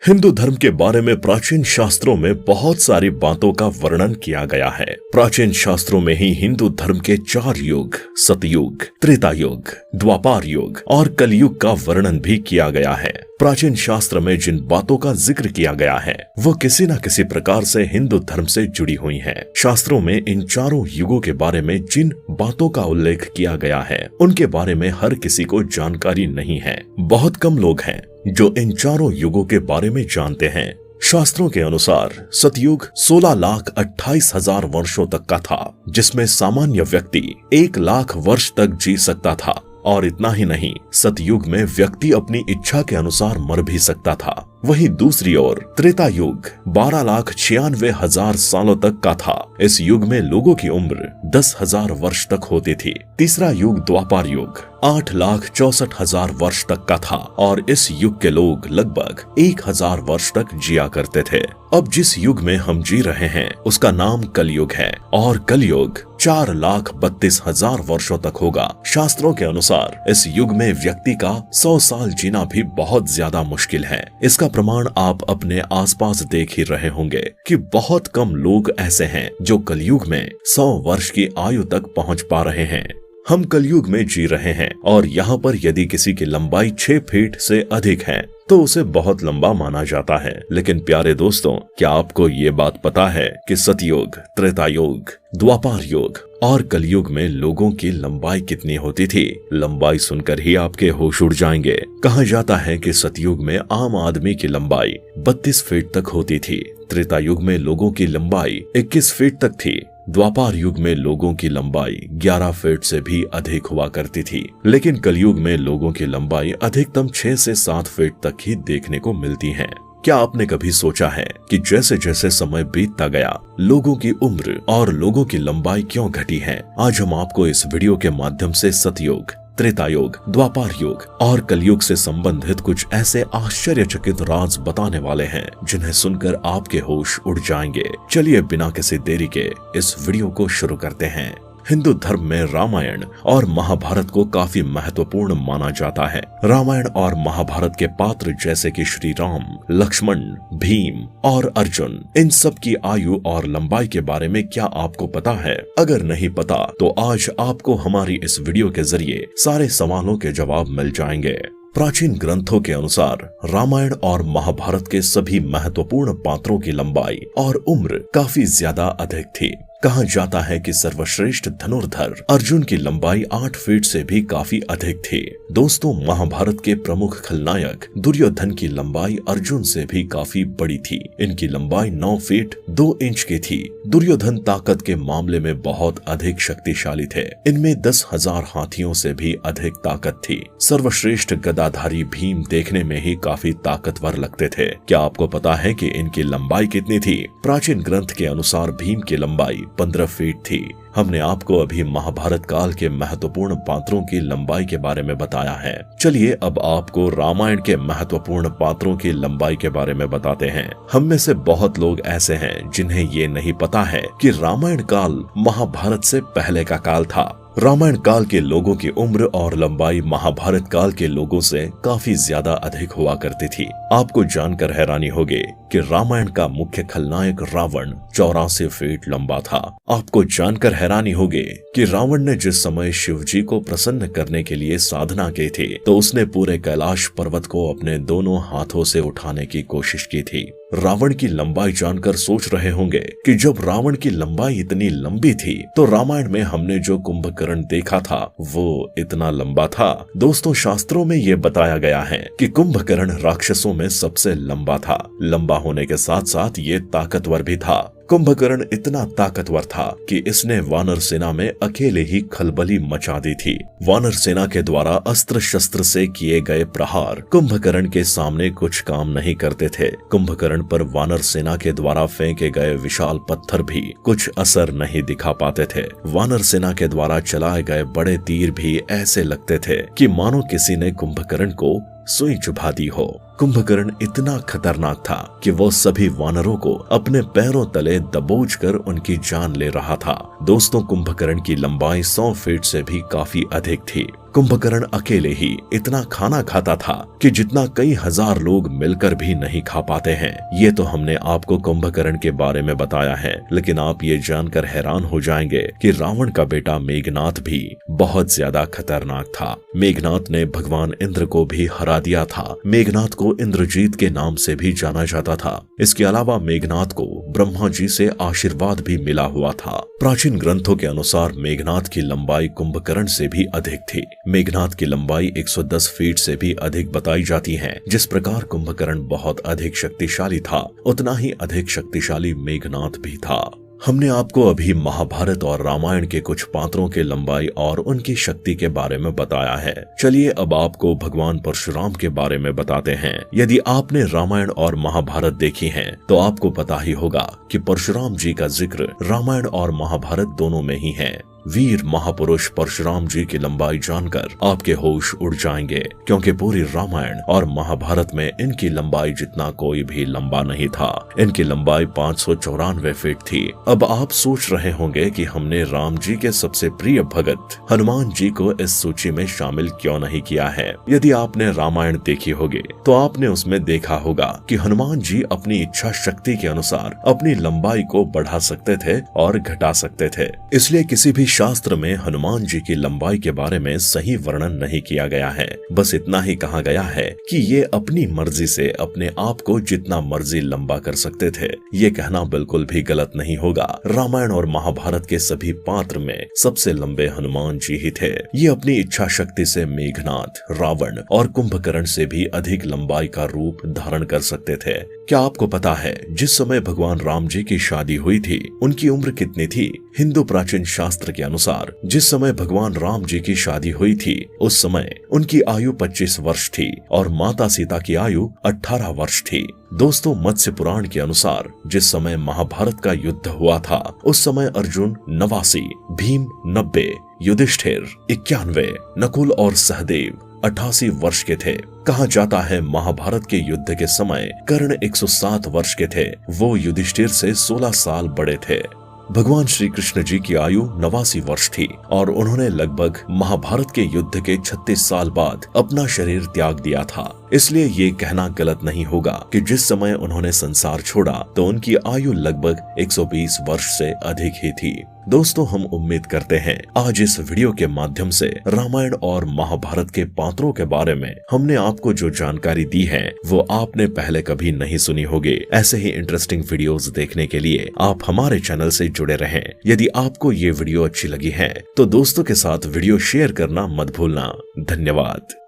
हिंदू धर्म के बारे में प्राचीन शास्त्रों में बहुत सारी बातों का वर्णन किया गया है। प्राचीन शास्त्रों में ही हिंदू धर्म के 4 युग सतयुग, त्रेता युग, द्वापर युग और कलयुग का वर्णन भी किया गया है। प्राचीन शास्त्र में जिन बातों का जिक्र किया गया है वो किसी न किसी प्रकार से हिंदू धर्म से जुड़ी हुई हैं। शास्त्रों में इन चारों युगों के बारे में जिन बातों का उल्लेख किया गया है उनके बारे में हर किसी को जानकारी नहीं है। बहुत कम लोग हैं जो इन चारों युगों के बारे में जानते हैं। शास्त्रों के अनुसार सतयुग 16,28,000 वर्षों तक का था, जिसमें सामान्य व्यक्ति 1 लाख वर्ष तक जी सकता था। और इतना ही नहीं, सतयुग में व्यक्ति अपनी इच्छा के अनुसार मर भी सकता था। वहीं दूसरी ओर त्रेता युग 12,96,000 सालों तक का था। इस युग में लोगों की उम्र 10,000 वर्ष तक होती थी। तीसरा युग द्वापर युग 8,64,000 वर्ष तक का था और इस युग के लोग लगभग 1,000 वर्ष तक जिया करते थे। अब जिस युग में हम जी रहे हैं उसका नाम कलयुग है और कलयुग 4,32,000 वर्षों तक होगा। शास्त्रों के अनुसार इस युग में व्यक्ति का 100 साल जीना भी बहुत ज्यादा मुश्किल है। इसका प्रमाण आप अपने आसपास देख ही रहे होंगे कि बहुत कम लोग ऐसे हैं जो कलयुग में 100 वर्ष की आयु तक पहुंच पा रहे हैं। हम कलयुग में जी रहे हैं और यहाँ पर यदि किसी की लंबाई 6 फीट से अधिक है तो उसे बहुत लंबा माना जाता है। लेकिन प्यारे दोस्तों, क्या आपको ये बात पता है कि सतयुग, त्रेता युग, द्वापर युग और कलयुग में लोगों की लंबाई कितनी होती थी? लंबाई सुनकर ही आपके होश उड़ जाएंगे। कहा जाता है कि सतयुग में आम आदमी की लंबाई 32 फीट तक होती थी। त्रेता युग में लोगों की लंबाई 21 फीट तक थी। द्वापर युग में लोगों की लंबाई 11 फीट से भी अधिक हुआ करती थी। लेकिन कलयुग में लोगों की लंबाई अधिकतम 6 से 7 फीट तक ही देखने को मिलती है। क्या आपने कभी सोचा है कि जैसे जैसे समय बीतता गया लोगों की उम्र और लोगों की लंबाई क्यों घटी है? आज हम आपको इस वीडियो के माध्यम से सतयुग, त्रेता युग, द्वापर युग और कलयुग से संबंधित कुछ ऐसे आश्चर्यचकित राज बताने वाले हैं जिन्हें सुनकर आपके होश उड़ जाएंगे। चलिए बिना किसी देरी के इस वीडियो को शुरू करते हैं। हिंदू धर्म में रामायण और महाभारत को काफी महत्वपूर्ण माना जाता है। रामायण और महाभारत के पात्र जैसे कि श्री राम, लक्ष्मण, भीम और अर्जुन, इन सब की आयु और लंबाई के बारे में क्या आपको पता है? अगर नहीं पता तो आज आपको हमारी इस वीडियो के जरिए सारे सवालों के जवाब मिल जाएंगे। प्राचीन ग्रंथों के अनुसार रामायण और महाभारत के सभी महत्वपूर्ण पात्रों की लंबाई और उम्र काफी ज्यादा अधिक थी। कहा जाता है कि सर्वश्रेष्ठ धनुर्धर अर्जुन की लंबाई 8 फीट से भी काफी अधिक थी। दोस्तों, महाभारत के प्रमुख खलनायक दुर्योधन की लंबाई अर्जुन से भी काफी बड़ी थी। इनकी लंबाई 9 फीट 2 इंच की थी। दुर्योधन ताकत के मामले में बहुत अधिक शक्तिशाली थे। इनमें 10,000 हाथियों से भी अधिक ताकत थी। सर्वश्रेष्ठ गदाधारी भीम देखने में ही काफी ताकतवर लगते थे। क्या आपको पता है कि इनकी लंबाई कितनी थी? प्राचीन ग्रंथ के अनुसार भीम की लंबाई 15 फीट थी। हमने आपको अभी महाभारत काल के महत्वपूर्ण पात्रों की लंबाई के बारे में बताया है। चलिए अब आपको रामायण के महत्वपूर्ण पात्रों की लंबाई के बारे में बताते हैं। हम में से बहुत लोग ऐसे हैं जिन्हें ये नहीं पता है कि रामायण काल महाभारत से पहले का काल था। रामायण काल के लोगों की उम्र और लंबाई महाभारत काल के लोगों से काफी ज्यादा अधिक हुआ करती थी। आपको जानकर हैरानी होगी कि रामायण का मुख्य खलनायक रावण 84 फीट लंबा था। आपको जानकर हैरानी होगी कि रावण ने जिस समय शिव जी को प्रसन्न करने के लिए साधना की थी तो उसने पूरे कैलाश पर्वत को अपने दोनों हाथों से उठाने की कोशिश की थी। रावण की लंबाई जानकर सोच रहे होंगे कि जब रावण की लंबाई इतनी लंबी थी तो रामायण में हमने जो कुंभकर्ण देखा था वो इतना लंबा था। दोस्तों, शास्त्रों में ये बताया गया है कि कुंभकर्ण राक्षसों में सबसे लंबा था। लंबा होने के साथ साथ ये ताकतवर भी था। कुंभकर्ण इतना ताकतवर था कि इसने वानर सेना में अकेले ही खलबली मचा दी थी। वानर सेना के द्वारा अस्त्र शस्त्र से किए गए प्रहार कुंभकर्ण के सामने कुछ काम नहीं करते थे। कुंभकर्ण पर वानर सेना के द्वारा फेंके गए विशाल पत्थर भी कुछ असर नहीं दिखा पाते थे। वानर सेना के द्वारा चलाए गए बड़े तीर भी ऐसे लगते थे कि मानो किसी ने कुंभकर्ण को सुई चुभा दी हो। कुंभकर्ण इतना खतरनाक था कि वो सभी वानरों को अपने पैरों तले दबोचकर उनकी जान ले रहा था। दोस्तों, कुंभकर्ण की लंबाई 100 फीट से भी काफी अधिक थी। कुंभकर्ण अकेले ही इतना खाना खाता था कि जितना कई हजार लोग मिलकर भी नहीं खा पाते हैं। ये तो हमने आपको कुंभकर्ण के बारे में बताया है, लेकिन आप ये जानकर हैरान हो जाएंगे कि रावण का बेटा मेघनाथ भी बहुत ज्यादा खतरनाक था। मेघनाथ ने भगवान इंद्र को भी हरा दिया था। मेघनाथ को इंद्रजीत के नाम से भी जाना जाता था। इसके अलावा मेघनाथ को ब्रह्मा जी से आशीर्वाद भी मिला हुआ था। प्राचीन ग्रंथों के अनुसार मेघनाथ की लंबाई कुंभकर्ण से भी अधिक थी। मेघनाथ की लंबाई 110 फीट से भी अधिक बताई जाती है। जिस प्रकार कुंभकर्ण बहुत अधिक शक्तिशाली था, उतना ही अधिक शक्तिशाली मेघनाथ भी था। हमने आपको अभी महाभारत और रामायण के कुछ पात्रों के लंबाई और उनकी शक्ति के बारे में बताया है। चलिए अब आपको भगवान परशुराम के बारे में बताते हैं। यदि आपने रामायण और महाभारत देखी हैं, तो आपको पता ही होगा कि परशुराम जी का जिक्र रामायण और महाभारत दोनों में ही है। वीर महापुरुष परशुराम जी की लंबाई जानकर आपके होश उड़ जाएंगे, क्योंकि पूरी रामायण और महाभारत में इनकी लंबाई जितना कोई भी लंबा नहीं था। इनकी लंबाई 594 फीट थी। अब आप सोच रहे होंगे कि हमने राम जी के सबसे प्रिय भगत हनुमान जी को इस सूची में शामिल क्यों नहीं किया है। यदि आपने रामायण देखी होगी तो आपने उसमें देखा होगा कि हनुमान जी अपनी इच्छा शक्ति के अनुसार अपनी लंबाई को बढ़ा सकते थे और घटा सकते थे। इसलिए किसी भी शास्त्र में हनुमान जी की लंबाई के बारे में सही वर्णन नहीं किया गया है। बस इतना ही कहा गया है कि ये अपनी मर्जी से अपने आप को जितना मर्जी लंबा कर सकते थे। ये कहना बिल्कुल भी गलत नहीं होगा। रामायण और महाभारत के सभी पात्र में सबसे लंबे हनुमान जी ही थे। ये अपनी इच्छा शक्ति से मेघनाथ, रावण और कुंभकर्ण से भी अधिक लंबाई का रूप धारण कर सकते थे। क्या आपको पता है जिस समय भगवान राम जी की शादी हुई थी, उनकी उम्र कितनी थी? हिंदू प्राचीन शास्त्र के अनुसार जिस समय भगवान राम जी की शादी हुई थी, उस समय उनकी आयु 25 वर्ष थी और माता सीता की आयु 18 वर्ष थी। दोस्तों, मत्स्य पुराण के अनुसार जिस समय महाभारत का युद्ध हुआ था, उस समय अर्जुन 89, भीम 90, युधिष्ठिर 91, नकुल और सहदेव 88 वर्ष के थे। कहा जाता है महाभारत के युद्ध के समय कर्ण 107 वर्ष के थे। वो युधिष्ठिर से 16 साल बड़े थे। भगवान श्री कृष्ण जी की आयु 89 वर्ष थी और उन्होंने लगभग महाभारत के युद्ध के 36 साल बाद अपना शरीर त्याग दिया था। इसलिए ये कहना गलत नहीं होगा कि जिस समय उन्होंने संसार छोड़ा तो उनकी आयु लगभग 120 वर्ष से अधिक ही थी। दोस्तों, हम उम्मीद करते हैं आज इस वीडियो के माध्यम से रामायण और महाभारत के पात्रों के बारे में हमने आपको जो जानकारी दी है वो आपने पहले कभी नहीं सुनी होगी। ऐसे ही इंटरेस्टिंग वीडियोस देखने के लिए आप हमारे चैनल से जुड़े रहें। यदि आपको ये वीडियो अच्छी लगी है तो दोस्तों के साथ वीडियो शेयर करना मत भूलना। धन्यवाद।